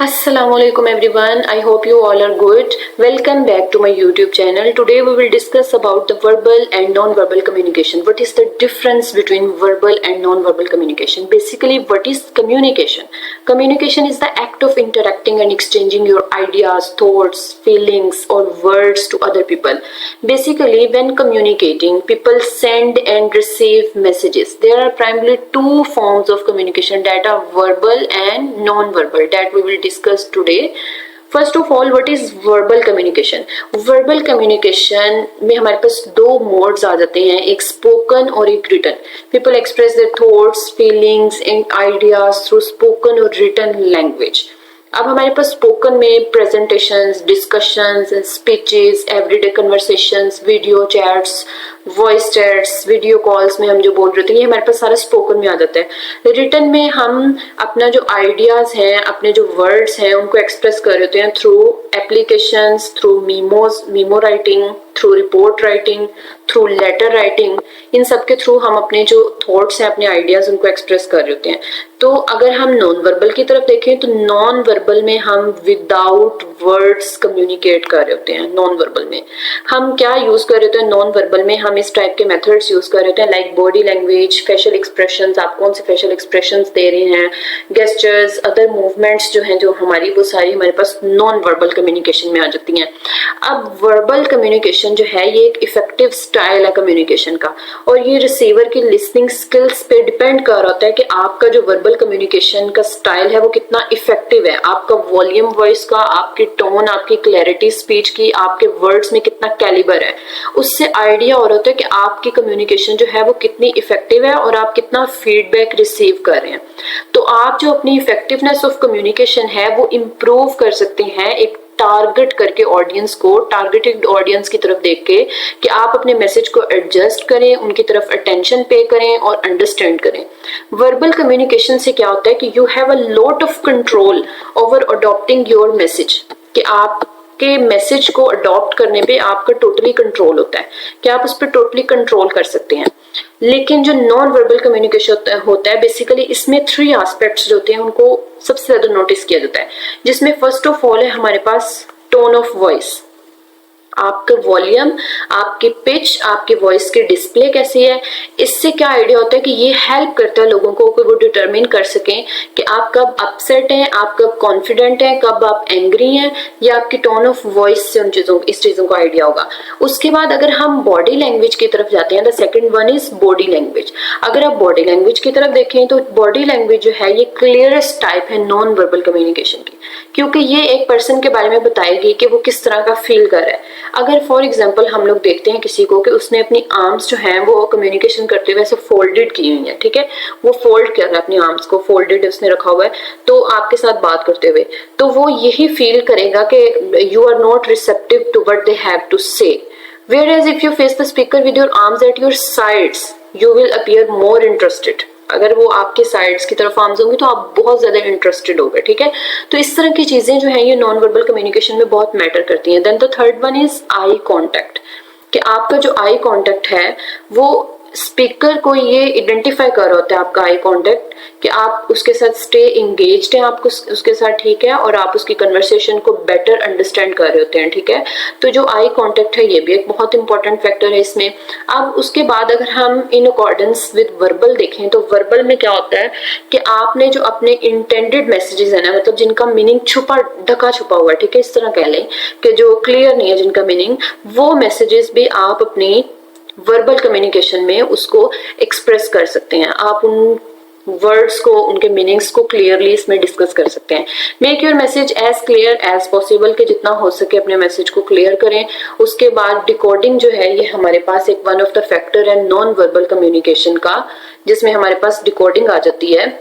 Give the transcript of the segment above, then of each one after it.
Assalamualaikum everyone. I hope you all are good. Welcome back to my YouTube channel. Today we will discuss about the verbal and non-verbal communication. What is the difference between verbal and non-verbal communication? Basically, what is communication? Communication is the act of interacting and exchanging your ideas, thoughts, feelings or words to other people. Basically, when communicating, people send and receive messages. There are primarily two forms of communication that are verbal and non-verbal that we will discuss today. First of all what is verbal communication. Verbal communication में हमारे पास दो modes आ जाते हैं, एक spoken और एक written. People express their thoughts, feelings and ideas through spoken और written language. अब हमारे पास स्पोकन में presentations, discussions, speeches, everyday conversations, video chats, voice chats, video calls में हम जो बोल रहे थे ये हमारे पास सारा स्पोकन में आ जाता है। रिटन में हम अपना जो आइडियाज हैं, अपने जो वर्ड्स हैं उनको एक्सप्रेस कर रहे होते हैं through applications, through memo writing, through report writing, through letter writing. इन सब के थ्रू हम अपने जो थॉट्स हैं, अपने आइडियाज उनको एक्सप्रेस कर रहे होते हैं। तो अगर हम नॉन वर्बल की तरफ देखें तो नॉन वर्बल में हम विदाउट वर्ड्स कम्युनिकेट कर रहे होते हैं। नॉन वर्बल में हम क्या यूज कर रहे होते हैं? नॉन वर्बल में हम इस टाइप के मेथड्स यूज कर रहे होते हैं like body language, facial expressions, आप कौन से फेशियल एक्सप्रेशंस दे रहे हैं, गेस्चर्स, अदर मूवमेंट्स जो हैं जो हमारी, वो सारी हमारे पास नॉन वर्बल कम्युनिकेशन में आ जाती हैं। अब वर्बल कम्युनिकेशन जो है ये एक इफेक्टिव स्टाइल है कम्युनिकेशन का, और ये रिसीवर की लिसनिंग स्किल्स पे डिपेंड कर रहा होता है कि आपका जो वर्बल कम्युनिकेशन का स्टाइल है वो कितना इफेक्टिव है। आपका वॉल्यूम वॉइस का, आपकी टोन, आपकी क्लैरिटी स्पीच की, आपके वर्ड्स में कितना कैलिबर है, उससे आइडिया हो रहा होता है कि आपकी कम्युनिकेशन जो है वो कितनी इफेक्टिव है और आप कितना फीडबैक रिसीव कर रहे हैं। तो आप जो अपनी इफेक्टिवनेस ऑफ कम्युनिकेशन है वो इम्प्रूव कर सकते हैं एक टारगेट करके ऑडियंस को, टारगेटेड ऑडियंस की तरफ देख के, कि आप अपने मैसेज को एडजस्ट करें, उनकी तरफ अटेंशन पे करें और अंडरस्टैंड करें। वर्बल कम्युनिकेशन से क्या होता है कि you have a lot of control over adopting your message, कि आप के मैसेज को अडॉप्ट करने पे आपका टोटली कंट्रोल होता है, कि आप उस पर टोटली कंट्रोल कर सकते हैं। लेकिन जो नॉन वर्बल कम्युनिकेशन होता है बेसिकली इसमें 3 एस्पेक्ट्स जो होते हैं उनको सबसे ज्यादा नोटिस किया जाता है, जिसमें फर्स्ट ऑफ ऑल है हमारे पास टोन ऑफ वॉइस। आपका वॉल्यूम, आपकी पिच, आपकी वॉइस की डिस्प्ले कैसी है, इससे क्या आइडिया होता है कि ये हेल्प करता है लोगों को कि वो डिटरमिन कर सकें कि आप कब अपसेट हैं, आप कब कॉन्फिडेंट हैं, कब आप एंग्री हैं, या आपकी टोन ऑफ वॉइस से इस चीजों को आइडिया होगा। उसके बाद अगर हम बॉडी लैंग्वेज की तरफ जाते हैं, the second one is body language. अगर आप बॉडी लैंग्वेज की तरफ देखें तो बॉडी लैंग्वेज जो है ये क्लियरेस्ट टाइप है नॉन वर्बल कम्युनिकेशन की, क्योंकि ये एक पर्सन के बारे में बताएगी कि वो किस तरह का फील कर रहा है। अगर फॉर एग्जांपल हम लोग देखते हैं किसी को कि उसने अपनी आर्म्स जो हैं वो कम्युनिकेशन करते हुए ऐसे फोल्डेड की हुई है, ठीक है, वो फोल्ड कर रहा है अपनी आर्म्स को, फोल्डेड उसने रखा हुआ है, तो आपके साथ बात करते हुए तो वो यही फील करेगा कि you are not receptive to what they have to say. Whereas if you face the speaker with your arms at your sides, you will appear more interested. अगर वो आपके साइड्स की तरफ आर्म्स होंगे तो आप बहुत ज्यादा इंटरेस्टेड होगे, ठीक है। तो इस तरह की चीजें जो है ये नॉन वर्बल कम्युनिकेशन में बहुत मैटर करती हैं। Then the third one is eye contact, कि आपका जो आई कॉन्टेक्ट है वो स्पीकर को ये आइडेंटिफाई कर रहा होता है, आपका आई कॉन्टेक्ट, कि आप उसके साथ स्टे इंगेज्ड हैं, आपको उसके साथ, ठीक है, और आप उसकी कन्वर्सेशन को बेटर अंडरस्टैंड कर रहे होते हैं, ठीक है। तो जो आई कॉन्टेक्ट है ये भी एक बहुत इंपॉर्टेंट फैक्टर है इसमें। अब उसके बाद अगर हम इन अकॉर्डेंस विद वर्बल देखें तो वर्बल में क्या होता है कि आपने जो अपने इंटेंडेड मैसेजेस है ना, मतलब जिनका मीनिंग ढका छुपा हुआ है, ठीक है, इस तरह कह लें कि जो क्लियर नहीं है जिनका मीनिंग, वो मैसेजेस भी आप अपनी वर्बल कम्युनिकेशन में उसको एक्सप्रेस कर सकते हैं। आप उन वर्ड्स को, उनके मीनिंग्स को क्लियरली इसमें डिस्कस कर सकते हैं। Make your message as clear as possible, कि जितना हो सके अपने मैसेज को क्लियर करें। उसके बाद डिकोडिंग जो है ये हमारे पास एक वन ऑफ द फैक्टर है नॉन वर्बल कम्युनिकेशन का, जिसमें हमारे पास डिकोडिंग आ जाती है।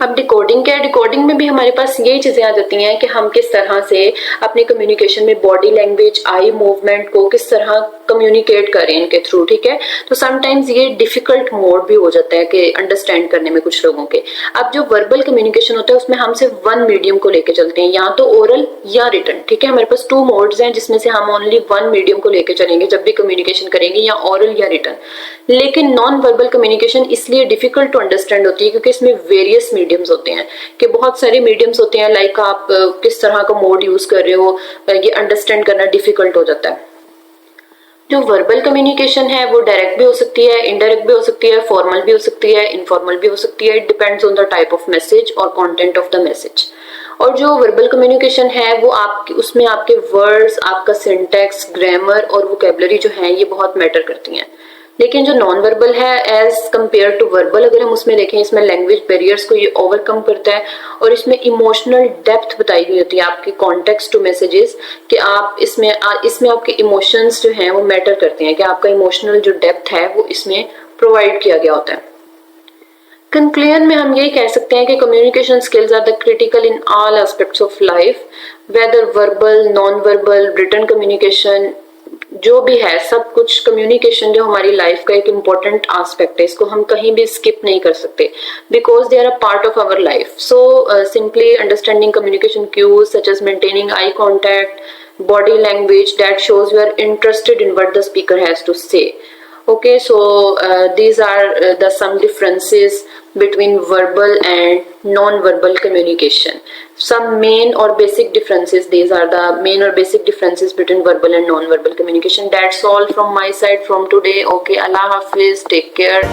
अब डिकोडिंग क्या है? डिकोडिंग में भी हमारे पास यही चीजें आ जाती हैं कि हम किस तरह से अपनी कम्युनिकेशन में बॉडी लैंग्वेज, आई मूवमेंट को किस तरह कम्युनिकेट करें इनके थ्रू, ठीक है। तो समटाइम्स ये डिफिकल्ट मोड भी हो जाता है कि अंडरस्टैंड करने में कुछ लोगों के। अब जो वर्बल कम्युनिकेशन होता है उसमें हम सिर्फ वन मीडियम को लेके चलते हैं, या तो ओरल या रिटन, ठीक है। हमारे पास 2 मोड्स हैं जिसमें से हम ओनली वन मीडियम को लेके चलेंगे जब भी कम्युनिकेशन करेंगे, या ओरल या रिटन। लेकिन नॉन वर्बल कम्युनिकेशन इसलिए डिफिकल्ट टू अंडरस्टैंड होती है क्योंकि इसमें वेरियस मीडियम मीडियम्स होते हैं, कि बहुत सारे मीडियम्स होते हैं, लाइक आप किस तरह का मोड यूज कर रहे हो ये अंडरस्टैंड करना डिफिकल्ट हो जाता है। जो वर्बल कम्युनिकेशन है वो डायरेक्ट भी हो सकती है, इनडायरेक्ट भी हो सकती है, फॉर्मल भी हो सकती है, इनफॉर्मल भी हो सकती है। It depends on the type of message और कंटेंट ऑफ द मैसेज। और जो वर्बल कम्युनिकेशन है वो आपके उसमें आपके वर्ड्स, आपका सिंटैक्स, ग्रामर और वोकेबलरी जो है ये बहुत मैटर करती हैं। लेकिन जो नॉन वर्बल है एज कम्पेयर टू वर्बल, अगर हम उसमें देखें, इसमें लैंग्वेज बैरियर्स को ये ओवरकम करता है और इसमें इमोशनल डेप्थ बताई गई होती है आपके कॉन्टेक्स्ट टू मैसेजेस, कि आप इसमें आपके इमोशंस जो हैं वो मैटर करते हैं, कि आपका इमोशनल जो डेप्थ है वो इसमें प्रोवाइड किया गया होता है। कंक्लूजन में हम यही कह सकते हैं कि communication skills are the critical in all aspects of life, whether verbal, non verbal, written communication, जो भी है सब कुछ कम्युनिकेशन जो हमारी लाइफ का एक इम्पोर्टेंट एस्पेक्ट है, इसको हम कहीं भी स्किप नहीं कर सकते, because they are a part of our life. So simply understanding communication cues such as maintaining eye contact, body language that shows you are interested in what the speaker has to say. Okay, so these are the some differences between verbal and non-verbal communication. Some main or basic differences, these are the main or basic differences between verbal and non-verbal communication. That's all from my side from today. Okay, Allah Hafiz, take care.